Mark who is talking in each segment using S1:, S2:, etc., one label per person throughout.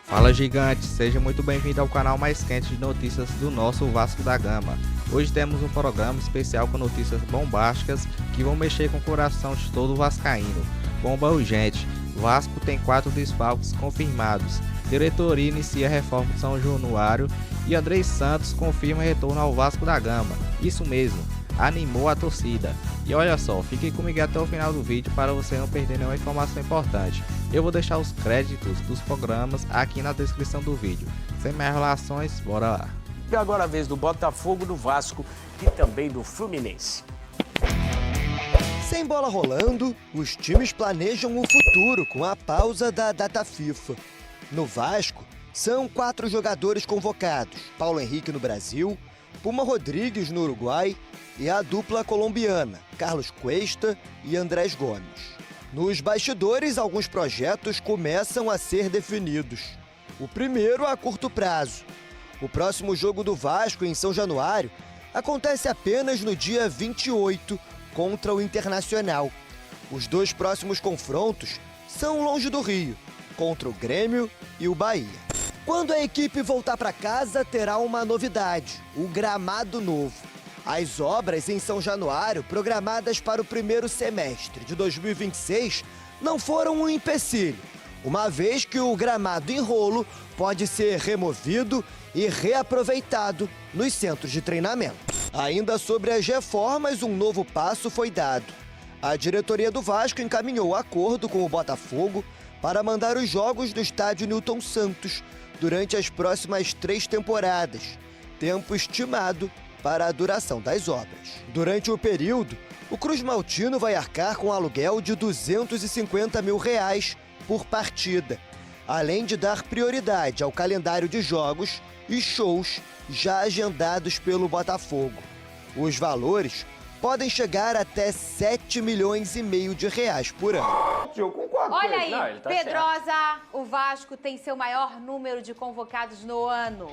S1: Fala, gigante, seja muito bem-vindo ao canal mais quente de notícias do nosso Vasco da Gama. Hoje temos um programa especial com notícias bombásticas que vão mexer com o coração de todo vascaíno. Bomba urgente, Vasco tem 4 desfalques confirmados, diretoria inicia a reforma de São Januário e Andrés Santos confirma retorno ao Vasco da Gama. Isso mesmo, animou a torcida. E olha só, fique comigo até o final do vídeo para você não perder nenhuma informação importante. Eu vou deixar os créditos dos programas aqui na descrição do vídeo. Sem mais relações, bora lá.
S2: E agora a vez do Botafogo, do Vasco e também do Fluminense.
S3: Sem bola rolando, os times planejam o futuro com a pausa da data FIFA. No Vasco, são 4 jogadores convocados: Paulo Henrique no Brasil, Puma Rodrigues no Uruguai e a dupla colombiana, Carlos Cuesta e Andrés Gomes. Nos bastidores, alguns projetos começam a ser definidos. O primeiro a curto prazo. O próximo jogo do Vasco em São Januário acontece apenas no dia 28 contra o Internacional. Os 2 próximos confrontos são longe do Rio, contra o Grêmio e o Bahia. Quando a equipe voltar para casa, terá uma novidade: o gramado novo. As obras em São Januário, programadas para o primeiro semestre de 2026, não foram um empecilho, uma vez que o gramado em rolo pode ser removido e reaproveitado nos centros de treinamento. Ainda sobre as reformas, um novo passo foi dado. A diretoria do Vasco encaminhou acordo com o Botafogo para mandar os jogos do estádio Newton Santos durante as próximas 3 temporadas, tempo estimado para a duração das obras. Durante o período, o Cruz Maltino vai arcar com um aluguel de R$250 mil por partida, além de dar prioridade ao calendário de jogos e shows já agendados pelo Botafogo. Os valores podem chegar até R$7,5 milhões por ano.
S4: Eu concordo.
S5: Olha aí,
S4: Não, ele tá
S5: Pedrosa,
S4: certo.
S5: o Vasco tem seu maior número de convocados no ano.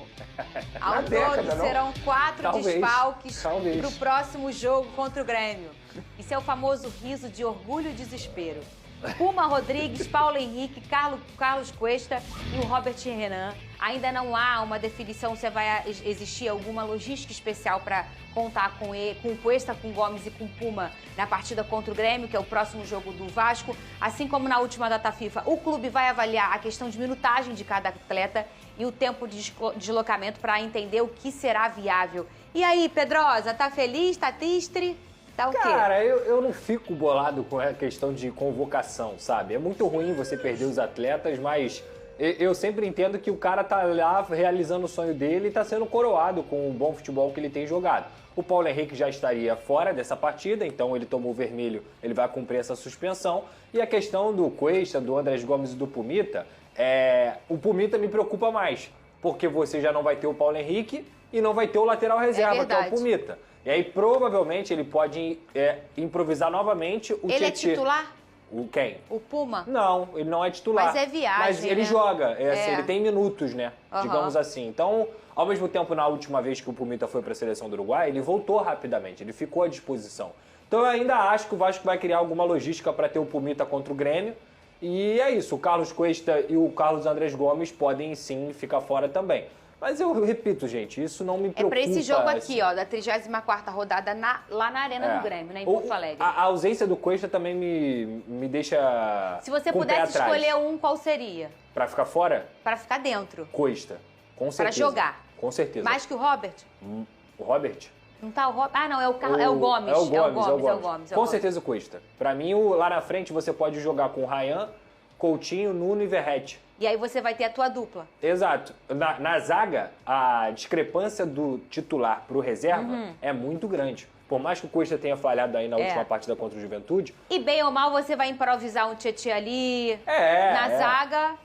S5: Ao
S4: década,
S5: todo
S4: não?
S5: serão 4
S4: Talvez,
S5: desfalques
S4: talvez.
S5: para o próximo jogo contra o Grêmio. Isso é o famoso riso de orgulho e desespero. Puma Rodrigues, Paulo Henrique, Carlos Cuesta e o Robert Renan. Ainda não há uma definição se vai existir alguma logística especial para contar com o Cuesta, com o Gomes e com o Puma na partida contra o Grêmio, que é o próximo jogo do Vasco. Assim como na última data FIFA, o clube vai avaliar a questão de minutagem de cada atleta e o tempo de deslocamento para entender o que será viável. E aí, Pedrosa, tá feliz? Tá triste? Tá o quê?
S4: Cara, eu não fico bolado com a questão de convocação, sabe? É muito ruim você perder os atletas, mas eu sempre entendo que o cara tá lá realizando o sonho dele e tá sendo coroado com o bom futebol que ele tem jogado. O Paulo Henrique já estaria fora dessa partida, então ele tomou vermelho, ele vai cumprir essa suspensão. E a questão do Cuesta, do Andrés Gomes e do Pumita, o Pumita me preocupa mais, porque você já não vai ter o Paulo Henrique e não vai ter o lateral reserva, que é o Pumita. E aí, provavelmente, ele pode improvisar novamente o
S5: Ele
S4: Tietê.
S5: é titular?
S4: Quem?
S5: O Puma?
S4: Não, ele não é titular.
S5: Mas é viagem,
S4: Mas ele
S5: né?
S4: joga, assim, ele tem minutos, né?
S5: Uhum.
S4: Digamos assim. Então, ao mesmo tempo, na última vez que o Pumita foi para a seleção do Uruguai, ele voltou rapidamente, ele ficou à disposição. Então, eu ainda acho que o Vasco vai criar alguma logística para ter o Pumita contra o Grêmio. E é isso, o Carlos Cuesta e o Carlos Andrés Gomes podem, sim, ficar fora também. Mas eu repito, gente, isso não me preocupa.
S5: É pra esse jogo aqui,
S4: assim.
S5: ó, da 34ª rodada lá na Arena do Grêmio, né, em Porto Alegre.
S4: A ausência do Cuesta também me deixa.
S5: Se você
S4: com o pé
S5: pudesse
S4: atrás.
S5: escolher um, qual seria?
S4: Pra ficar fora?
S5: Pra ficar dentro.
S4: Cuesta. Com certeza.
S5: Pra jogar.
S4: Com certeza.
S5: Mais que o Robert?
S4: O Robert?
S5: Não tá o Robert? Ah, não, é o Gomes.
S4: É o Gomes.
S5: É o Gomes.
S4: Com certeza o Cuesta. Pra mim, lá na frente, você pode jogar com o Ryan, Coutinho, Nuno e Verratti.
S5: E aí você vai ter a tua dupla.
S4: Exato. Na zaga, a discrepância do titular pro reserva é muito grande. Por mais que o Cuesta tenha falhado aí na última partida contra o Juventude.
S5: E bem ou mal, você vai improvisar um Tietê ali. Na zaga,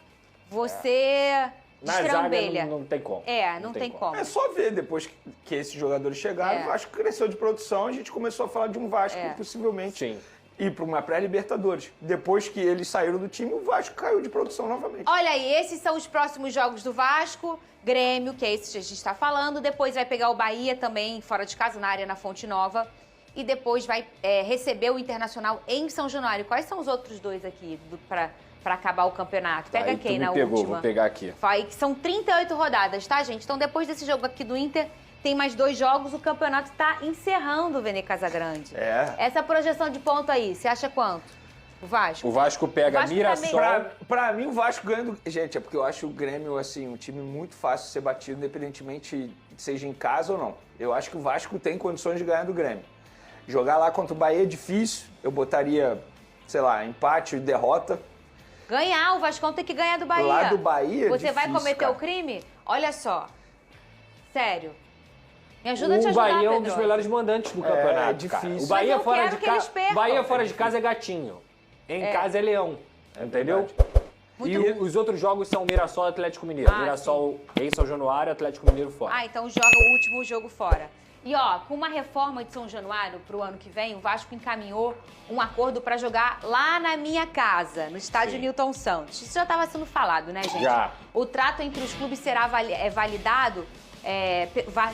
S5: você destrambelha.
S4: Não tem como.
S5: Não tem como.
S6: É só ver, depois que esses jogadores chegaram, o Vasco cresceu de produção, a gente começou a falar de um Vasco possivelmente ir para uma pré-Libertadores. Depois que eles saíram do time, o Vasco caiu de produção novamente.
S5: Olha aí, esses são os próximos jogos do Vasco. Grêmio, que é esse que a gente está falando. Depois vai pegar o Bahia também, fora de casa, na Arena Fonte Nova. E depois vai receber o Internacional em São Januário. Quais são os outros dois aqui pra acabar o campeonato. Pega
S2: Aí
S5: quem
S2: tu me
S5: na
S2: pegou,
S5: última?
S2: vou pegar aqui.
S5: São 38 rodadas, tá, gente? Então, depois desse jogo aqui do Inter, tem mais 2 jogos, o campeonato tá encerrando o Vene Casagrande. Essa projeção de ponto aí, você acha quanto? O Vasco?
S2: O Vasco pega
S5: O Vasco
S2: Mirassol.
S6: Pra mim, o Vasco ganha do... Gente, é porque eu acho o Grêmio, assim, um time muito fácil de ser batido, independentemente seja em casa ou não. Eu acho que o Vasco tem condições de ganhar do Grêmio. Jogar lá contra o Bahia é difícil. Eu botaria, sei lá, empate e derrota.
S5: Ganhar, o Vascão tem que ganhar do Bahia.
S6: Lá do Bahia é
S5: Você vai
S6: difícil,
S5: cometer
S6: cara.
S5: o crime? Olha só. Sério. Me ajuda a te
S2: O
S5: ajudar,
S2: Bahia é um
S5: Pedro.
S2: dos melhores mandantes do campeonato, cara.
S6: difícil.
S2: O Bahia
S5: Mas eu
S2: fora
S5: quero
S2: de
S5: que eles
S2: casa,
S5: percam.
S2: Bahia fora de casa é gatinho. Em casa é leão, entendeu? E os outros jogos são Mirassol e Atlético Mineiro. Mirassol em São Januário, Atlético Mineiro fora.
S5: Ah, então joga o último jogo fora. E ó, com uma reforma de São Januário pro ano que vem, o Vasco encaminhou um acordo para jogar lá na minha casa, no estádio Newton Santos. Isso já estava sendo falado, né, gente?
S2: Já.
S5: O trato entre os clubes será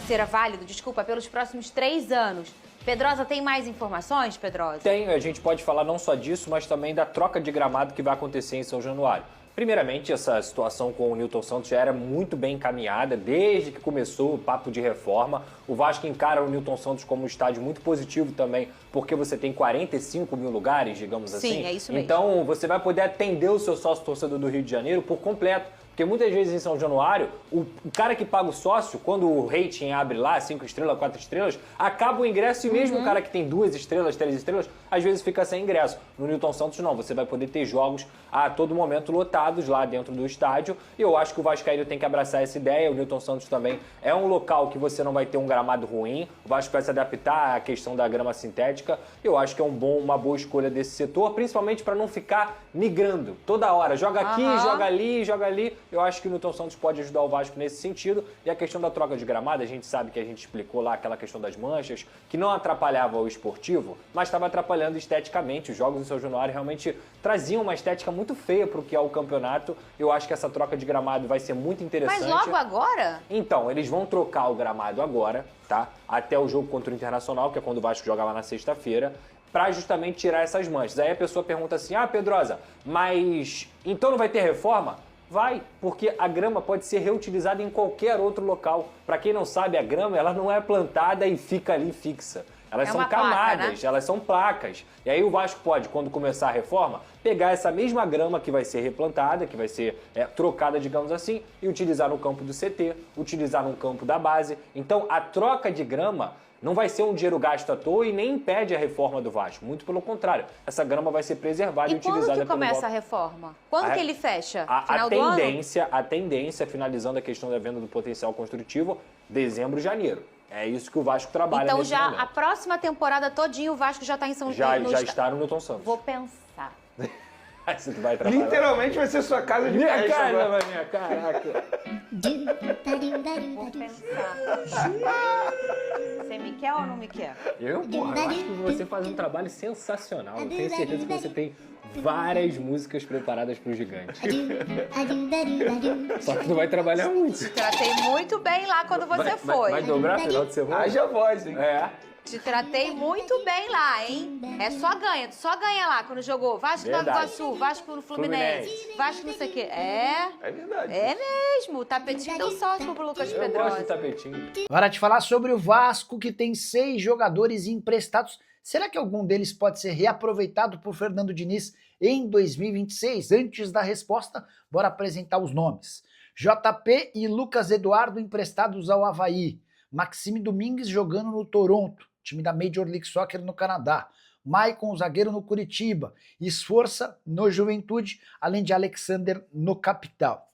S5: será válido, pelos próximos 3 anos. Pedrosa, tem mais informações, Pedrosa?
S2: Tem, a gente pode falar não só disso, mas também da troca de gramado que vai acontecer em São Januário. Primeiramente, essa situação com o Newton Santos já era muito bem encaminhada, desde que começou o papo de reforma. O Vasco encara o Newton Santos como um estádio muito positivo também, porque você tem 45 mil lugares, digamos assim.
S5: Sim, é isso mesmo.
S2: Então, você vai poder atender o seu sócio torcedor do Rio de Janeiro por completo. Porque muitas vezes em São Januário, o cara que paga o sócio, quando o rating abre lá, 5 estrelas, 4 estrelas, acaba o ingresso e mesmo o cara que tem 2 estrelas, 3 estrelas, às vezes fica sem ingresso. No Newton Santos não, você vai poder ter jogos a todo momento lotados lá dentro do estádio. E eu acho que o Vascaíno tem que abraçar essa ideia. O Newton Santos também é um local que você não vai ter um gramado ruim. O Vasco vai se adaptar à questão da grama sintética. Eu acho que é uma boa escolha desse setor, principalmente para não ficar migrando toda hora. Joga aqui, joga ali, joga ali. Eu acho que o Newton Santos pode ajudar o Vasco nesse sentido. E a questão da troca de gramado, a gente sabe que a gente explicou lá aquela questão das manchas, que não atrapalhava o esportivo, mas estava atrapalhando esteticamente. Os jogos em São Januário realmente traziam uma estética muito feia para o que é o campeonato. Eu acho que essa troca de gramado vai ser muito interessante.
S5: Mas logo agora?
S2: Então, eles vão trocar o gramado agora, tá? Até o jogo contra o Internacional, que é quando o Vasco joga lá na sexta-feira, para justamente tirar essas manchas. Aí a pessoa pergunta assim, Pedrosa, mas então não vai ter reforma? Vai, porque a grama pode ser reutilizada em qualquer outro local. Para quem não sabe, a grama ela não é plantada e fica ali fixa. Elas são camadas, placa, né? Elas são placas. E aí o Vasco pode, quando começar a reforma, pegar essa mesma grama que vai ser replantada, que vai ser trocada, digamos assim, e utilizar no campo do CT, utilizar no campo da base. Então, a troca de grama não vai ser um dinheiro gasto à toa e nem impede a reforma do Vasco. Muito pelo contrário, essa grama vai ser preservada e utilizada pelo
S5: E quando que começa a reforma? Quando que ele fecha? Final do ano?
S2: A tendência, finalizando a questão da venda do potencial construtivo, dezembro, janeiro. É isso que o Vasco trabalha
S5: então
S2: nesse
S5: já
S2: momento.
S5: A próxima temporada todinho o Vasco já está em São Januário.
S2: Já está no Newton Santos.
S5: Vou pensar.
S2: Aí você vai trabalhar.
S6: Literalmente vai ser sua casa de
S2: Minha
S6: festa
S2: casa,
S6: agora.
S2: minha caraca.
S5: Vou pensar. Você me quer ou não me quer?
S2: Eu acho que você faz um trabalho sensacional. Eu tenho certeza que você tem várias músicas preparadas para o gigante. Só que não vai trabalhar muito.
S5: Te tratei muito bem lá quando você foi.
S2: Vai dobrar final de semana?
S6: Haja voz, hein?
S2: É.
S5: Te tratei muito bem lá, hein? Só ganha lá quando jogou. Vasco do Nova Iguaçu, Vasco no Fluminense, Vasco não sei o quê.
S6: É verdade.
S5: É mesmo. O tapetinho deu sorte pro Lucas
S2: Eu gosto
S5: Pedrosa.
S2: do tapetinho.
S7: Hora de falar sobre o Vasco, que tem 6 jogadores emprestados. Será que algum deles pode ser reaproveitado por Fernando Diniz em 2026? Antes da resposta, bora apresentar os nomes. JP e Lucas Eduardo emprestados ao Avaí. Maxime Domingues jogando no Toronto, time da Major League Soccer no Canadá. Maicon, zagueiro no Curitiba. Esforça no Juventude, além de Alexander no Capital.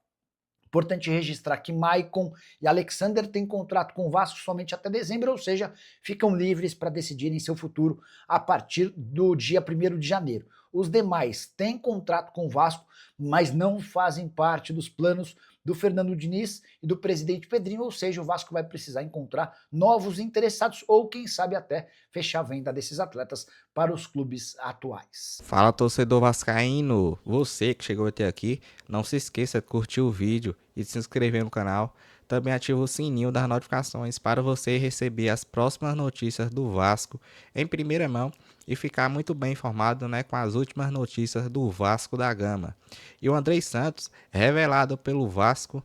S7: Importante registrar que Maicon e Alexander têm contrato com o Vasco somente até dezembro, ou seja, ficam livres para decidirem seu futuro a partir do dia 1º de janeiro. Os demais têm contrato com o Vasco, mas não fazem parte dos planos do Fernando Diniz e do presidente Pedrinho, ou seja, o Vasco vai precisar encontrar novos interessados ou, quem sabe, até fechar a venda desses atletas para os clubes atuais.
S1: Fala, torcedor vascaíno! Você que chegou até aqui, não se esqueça de curtir o vídeo e de se inscrever no canal. Também ativa o sininho das notificações para você receber as próximas notícias do Vasco em primeira mão e ficar muito bem informado, né, com as últimas notícias do Vasco da Gama. E o Andrei Santos, revelado pelo Vasco,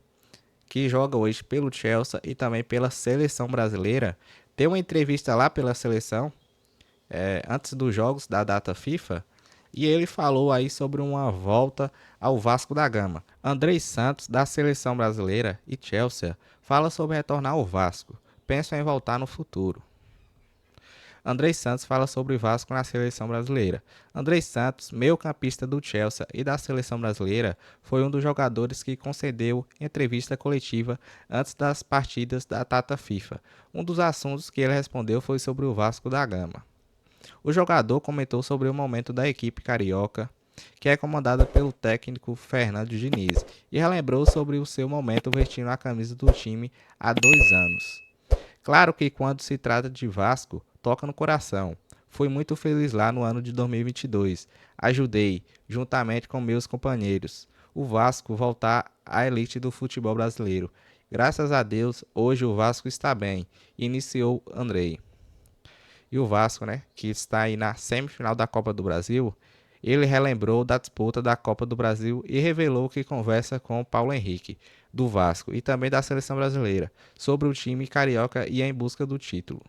S1: que joga hoje pelo Chelsea e também pela seleção brasileira, deu uma entrevista lá pela seleção, antes dos jogos da data FIFA, e ele falou aí sobre uma volta ao Vasco da Gama. Andrei Santos, da seleção brasileira e Chelsea, fala sobre retornar ao Vasco. Penso em voltar no futuro. Andrei Santos fala sobre o Vasco na seleção brasileira. Andrei Santos, meio-campista do Chelsea e da seleção brasileira, foi um dos jogadores que concedeu entrevista coletiva antes das partidas da data FIFA. Um dos assuntos que ele respondeu foi sobre o Vasco da Gama. O jogador comentou sobre o momento da equipe carioca, que é comandada pelo técnico Fernando Diniz, e relembrou sobre o seu momento vestindo a camisa do time há 2 anos. Claro que quando se trata de Vasco, toca no coração. Fui muito feliz lá no ano de 2022. Ajudei, juntamente com meus companheiros, o Vasco voltar à elite do futebol brasileiro. Graças a Deus, hoje o Vasco está bem, iniciou Andrei. E o Vasco, né, que está aí na semifinal da Copa do Brasil, ele relembrou da disputa da Copa do Brasil e revelou que conversa com Paulo Henrique, do Vasco, e também da seleção brasileira, sobre o time carioca e em busca do título.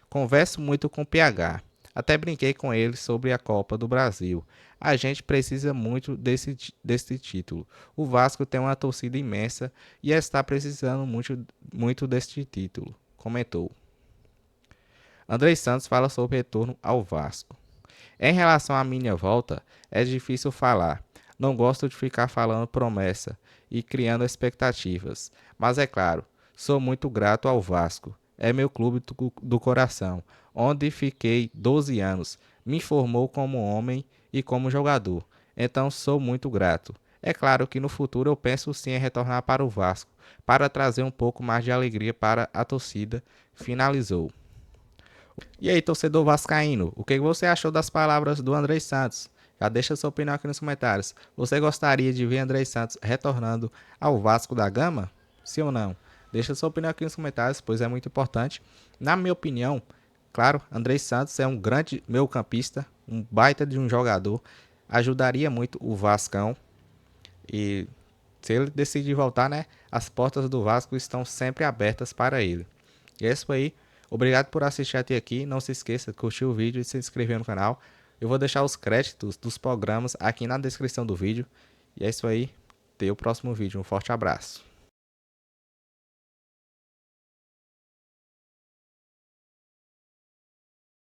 S1: Converso muito com o PH, até brinquei com ele sobre a Copa do Brasil. A gente precisa muito desse título. O Vasco tem uma torcida imensa e está precisando muito deste título, comentou. Andrei Santos fala sobre retorno ao Vasco. Em relação à minha volta, é difícil falar. Não gosto de ficar falando promessa e criando expectativas. Mas é claro, sou muito grato ao Vasco. É meu clube do coração, onde fiquei 12 anos. Me formou como homem e como jogador. Então sou muito grato. É claro que no futuro eu penso sim em retornar para o Vasco, para trazer um pouco mais de alegria para a torcida, finalizou. E aí, torcedor vascaíno, o que você achou das palavras do Andrei Santos? Já deixa sua opinião aqui nos comentários. Você gostaria de ver Andrei Santos retornando ao Vasco da Gama? Sim ou não? Deixa sua opinião aqui nos comentários, pois é muito importante. Na minha opinião, claro, Andrei Santos é um grande meio-campista, um baita de um jogador, ajudaria muito o Vascão. E se ele decidir voltar, né, as portas do Vasco estão sempre abertas para ele. E é isso aí. Obrigado por assistir até aqui. Não se esqueça de curtir o vídeo e se inscrever no canal. Eu vou deixar os créditos dos programas aqui na descrição do vídeo. E é isso aí. Até o próximo vídeo. Um forte abraço.